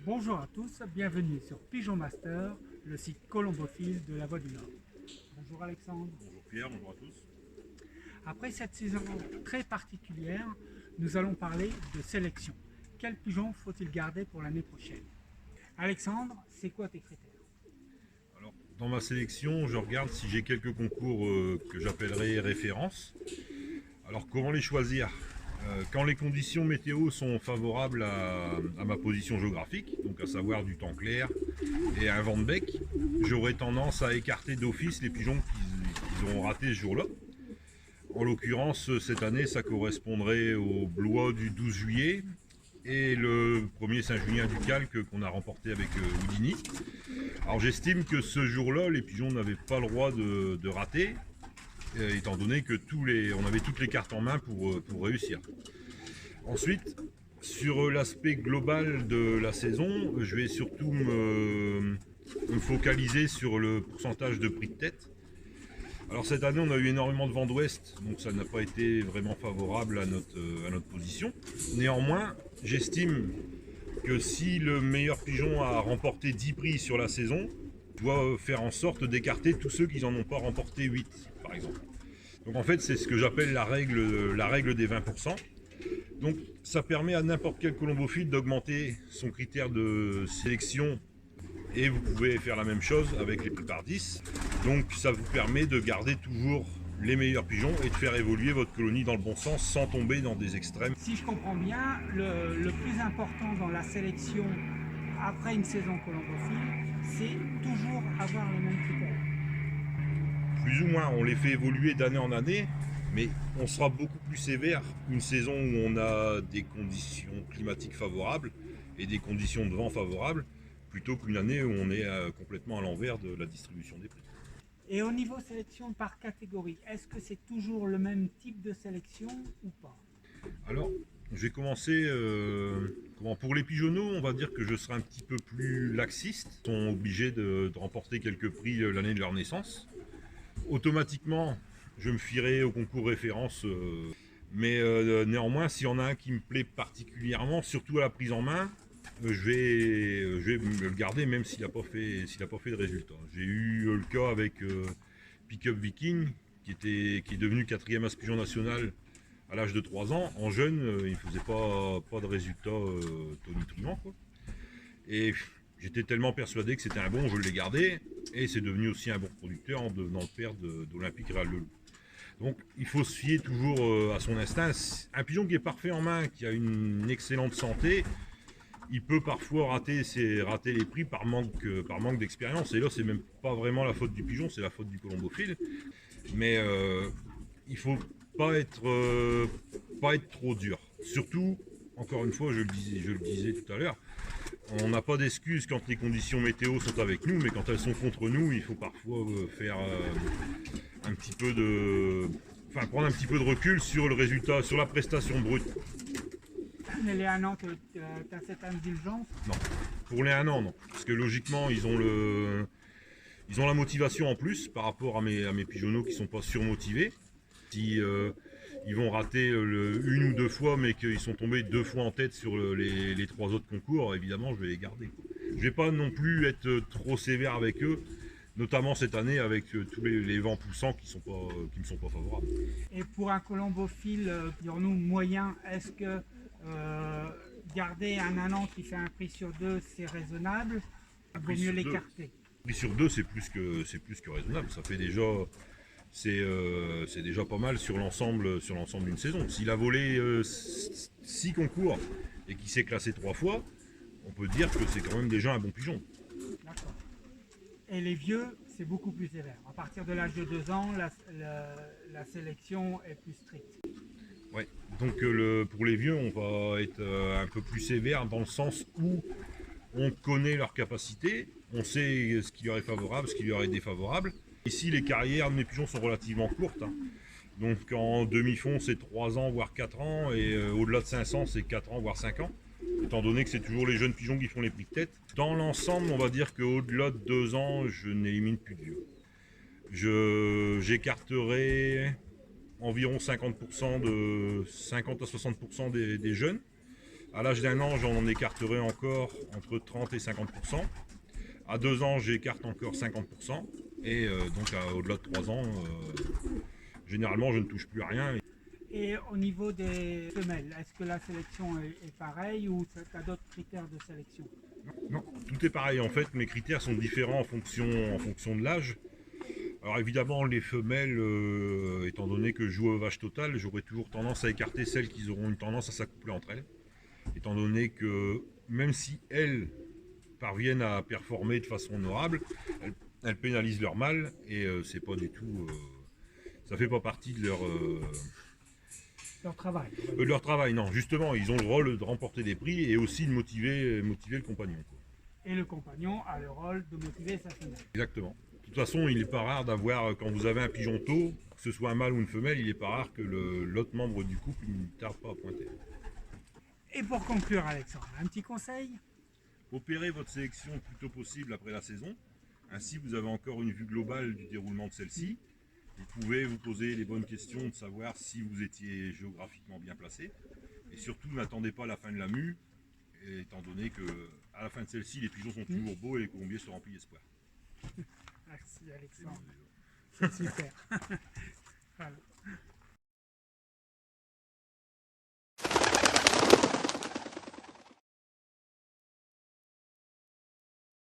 Bonjour à tous, bienvenue sur Pigeon Master, le site colombophile de la Voie du Nord. Bonjour Alexandre. Bonjour Pierre, bonjour à tous. Après cette saison très particulière, nous allons parler de sélection. Quel pigeon faut-il garder pour l'année prochaine? Alexandre, c'est quoi tes critères? Alors, dans ma sélection, je regarde si j'ai quelques concours que j'appellerais références. Alors, comment les choisir? Quand les conditions météo sont favorables à ma position géographique, donc à savoir du temps clair et un vent de bec, j'aurais tendance à écarter d'office les pigeons qu'ils ont ratés ce jour-là. En l'occurrence, cette année, ça correspondrait au Blois du 12 juillet et le premier Saint-Julien du Calque qu'on a remporté avec Houdini. Alors j'estime que ce jour-là, les pigeons n'avaient pas le droit de rater, étant donné que on avait toutes les cartes en main pour réussir. Ensuite, sur l'aspect global de la saison, je vais surtout me focaliser sur le pourcentage de prix de tête. Alors cette année, on a eu énormément de vent d'ouest, donc ça n'a pas été vraiment favorable à notre position. Néanmoins, j'estime que si le meilleur pigeon a remporté 10 prix sur la saison, doit faire en sorte d'écarter tous ceux qui n'en ont pas remporté 8, par exemple. Donc en fait, c'est ce que j'appelle la règle des 20%. Donc ça permet à n'importe quel colombophile d'augmenter son critère de sélection et vous pouvez faire la même chose avec les prix par 10. Donc ça vous permet de garder toujours les meilleurs pigeons et de faire évoluer votre colonie dans le bon sens sans tomber dans des extrêmes. Si je comprends bien, le plus important dans la sélection après une saison colombophile, c'est toujours avoir les mêmes critères. Plus ou moins, on les fait évoluer d'année en année, mais on sera beaucoup plus sévère une saison où on a des conditions climatiques favorables et des conditions de vent favorables, plutôt qu'une année où on est complètement à l'envers de la distribution des prix. Et au niveau sélection par catégorie, est-ce que c'est toujours le même type de sélection ou pas? Alors, je vais commencer. Pour les pigeonneaux, on va dire que je serai un petit peu plus laxiste. Ils sont obligés de remporter quelques prix l'année de leur naissance. Automatiquement, je me fierai au concours référence. Mais néanmoins, s'il y en a un qui me plaît particulièrement, surtout à la prise en main, je vais me le garder même s'il n'a pas fait de résultat. J'ai eu le cas avec Pickup Viking, qui est devenu 4e as pigeon national à l'âge de 3 ans. En jeune, il ne faisait pas de résultat tonitruant, quoi. Et j'étais tellement persuadé que c'était un bon, je l'ai gardé. Et c'est devenu aussi un bon producteur en devenant le père d'Olympique Réal Leloup. Donc il faut se fier toujours à son instinct. Un pigeon qui est parfait en main, qui a une excellente santé, il peut parfois rater les prix par manque d'expérience. Et là, c'est même pas vraiment la faute du pigeon, c'est la faute du colombophile. Mais il faut pas être trop dur. Surtout, encore une fois, je le disais tout à l'heure, on n'a pas d'excuses quand les conditions météo sont avec nous, mais quand elles sont contre nous, il faut parfois faire un petit peu prendre un petit peu de recul sur le résultat, sur la prestation brute. Les 1 an, tu as cette indulgence? Non. Pour les 1 an, non. Parce que logiquement, ils ont la motivation en plus par rapport à mes pigeonneaux qui ne sont pas surmotivés. Si ils vont rater une ou deux fois, mais qu'ils sont tombés 2 fois en tête sur les 3 autres concours, évidemment, je vais les garder. Je vais pas non plus être trop sévère avec eux, notamment cette année avec tous les vents poussants qui me sont pas favorables. Et pour un colombophile, disons-nous moyen, est-ce que garder un nanan qui fait un prix sur 2, c'est raisonnable? Il vaut mieux l'écarter. Un prix sur 2, c'est plus que raisonnable. Ça fait déjà, c'est déjà pas mal sur l'ensemble d'une saison. S'il a volé 6 concours et qu'il s'est classé 3 fois, on peut dire que c'est quand même déjà un bon pigeon. D'accord. Et les vieux, c'est beaucoup plus sévère. À partir de l'âge de 2 ans, la sélection est plus stricte. Ouais. Donc pour les vieux, on va être un peu plus sévère dans le sens où on connaît leurs capacités, on sait ce qui leur est favorable, ce qui leur est défavorable. Ici, les carrières de mes pigeons sont relativement courtes. Hein. Donc en demi-fond, c'est 3 ans, voire 4 ans, et au-delà de 500, c'est 4 ans, voire 5 ans. Étant donné que c'est toujours les jeunes pigeons qui font les prix de tête. Dans l'ensemble, on va dire qu'au-delà de 2 ans, je n'élimine plus de vieux. J'écarterai environ 50 à 60% des jeunes, À l'âge d'1 an, j'en écarterai encore entre 30 et 50%. À 2 ans, j'écarte encore 50%. Et donc au-delà de 3 ans, généralement, je ne touche plus à rien. Et au niveau des femelles, est-ce que la sélection est pareille ou tu as d'autres critères de sélection? Non, tout est pareil. En fait, mes critères sont différents en fonction de l'âge. Alors évidemment, les femelles, étant donné que je joue au vache totale, j'aurais toujours tendance à écarter celles qui auront une tendance à s'accoupler entre elles. Étant donné que même si elles parviennent à performer de façon honorable, elles pénalisent leur mâle et c'est pas du tout, ça fait pas partie Leur travail. de leur travail. Non, justement, ils ont le rôle de remporter des prix et aussi de motiver le compagnon, quoi. Et le compagnon a le rôle de motiver sa femelle. Exactement. De toute façon, il n'est pas rare d'avoir, quand vous avez un pigeon tôt, que ce soit un mâle ou une femelle, il n'est pas rare que l'autre membre du couple ne tarde pas à pointer. Et pour conclure, Alexandre, un petit conseil? Opérez votre sélection le plus tôt possible après la saison. Ainsi, vous avez encore une vue globale du déroulement de celle-ci. Vous pouvez vous poser les bonnes questions de savoir si vous étiez géographiquement bien placé. Et surtout, n'attendez pas la fin de la mue, étant donné que à la fin de celle-ci, les pigeons sont toujours beaux et les colombiers se remplissent d'espoir. Merci Alexandre, c'est super. Voilà.